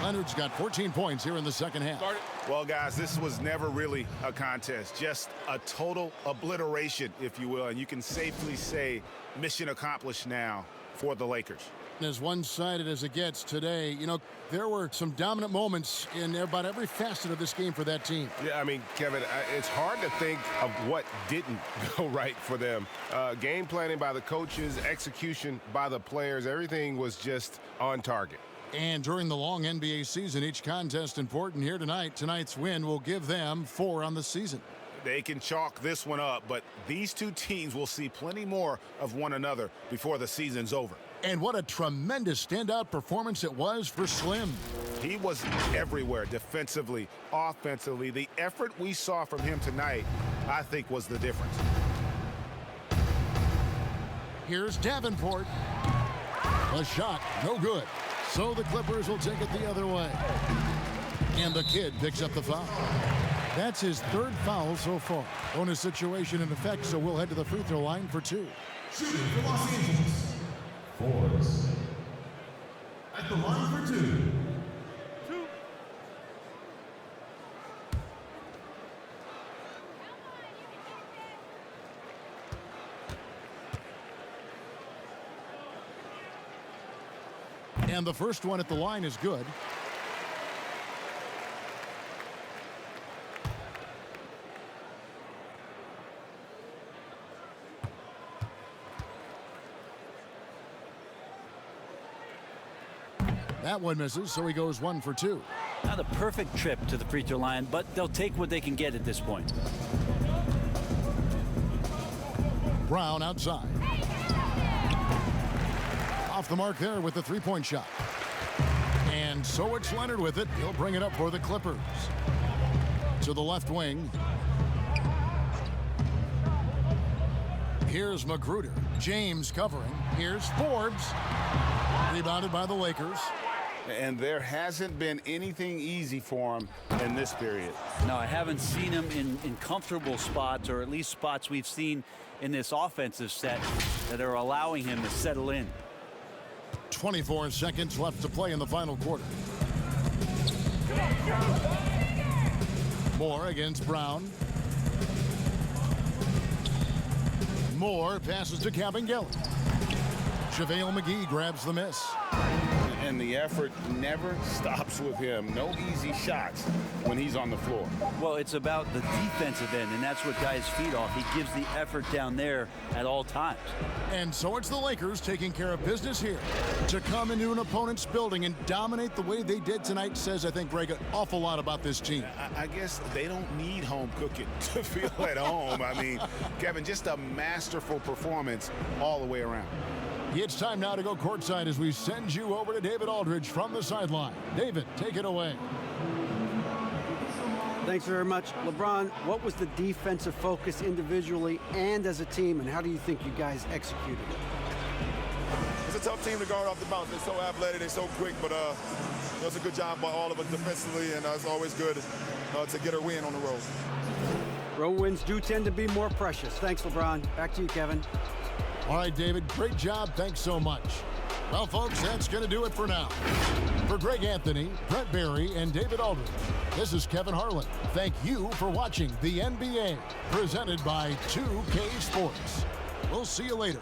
Leonard's got 14 points here in the second half. Well, guys, this was never really a contest. Just a total obliteration, if you will. And you can safely say mission accomplished now for the Lakers. As one-sided as it gets today, you know, there were some dominant moments in about every facet of this game for that team. Yeah, I mean, Kevin, it's hard to think of what didn't go right for them. Game planning by the coaches, execution by the players, everything was just on target. And during the long NBA season, each contest important here tonight. Tonight's win will give them 4 on the season. They can chalk this one up, but these two teams will see plenty more of one another before the season's over. And what a tremendous standout performance it was for Slim. He was everywhere, defensively, offensively. The effort we saw from him tonight, I think, was the difference. Here's Davenport. A shot, no good. So the Clippers will take it the other way. And the kid picks up the foul. That's his 3rd foul so far. Bonus situation in effect, so we'll head to the free throw line for 2. Shooting for Los Angeles. Forbes. At the line for 2. And the first one at the line is good. That one misses, so he goes 1 for 2. Not a perfect trip to the free throw line, but they'll take what they can get at this point. Brown outside. Off the mark there with the three-point shot. And so it's Leonard with it. He'll bring it up for the Clippers. To the left wing. Here's Magruder. James covering. Here's Forbes. Rebounded by the Lakers. And there hasn't been anything easy for him in this period. No, I haven't seen him in comfortable spots, or at least spots we've seen in this offensive set that are allowing him to settle in. 24 seconds left to play in the final quarter. Moore against Brown. Moore passes to Cabangel. JaVale McGee grabs the miss. And the effort never stops with him. No easy shots when he's on the floor. Well, it's about the defensive end, and that's what guys feed off. He gives the effort down there at all times. And so it's the Lakers taking care of business here. To come into an opponent's building and dominate the way they did tonight says, I think, Greg, an awful lot about this team. I guess they don't need home cooking to feel at home. I mean, Kevin, just a masterful performance all the way around. It's time now to go courtside as we send you over to David Aldridge from the sideline. David, take it away. Thanks very much. LeBron, what was the defensive focus individually and as a team, and how do you think you guys executed it? It's a tough team to guard off the bounce. They're so athletic, they're so quick, but it was a good job by all of us defensively, and it's always good to get a win on the road. Road wins do tend to be more precious. Thanks, LeBron. Back to you, Kevin. All right, David, great job. Thanks so much. Well, folks, that's going to do it for now. For Greg Anthony, Brent Barry, and David Aldridge, this is Kevin Harlan. Thank you for watching the NBA, presented by 2K Sports. We'll see you later.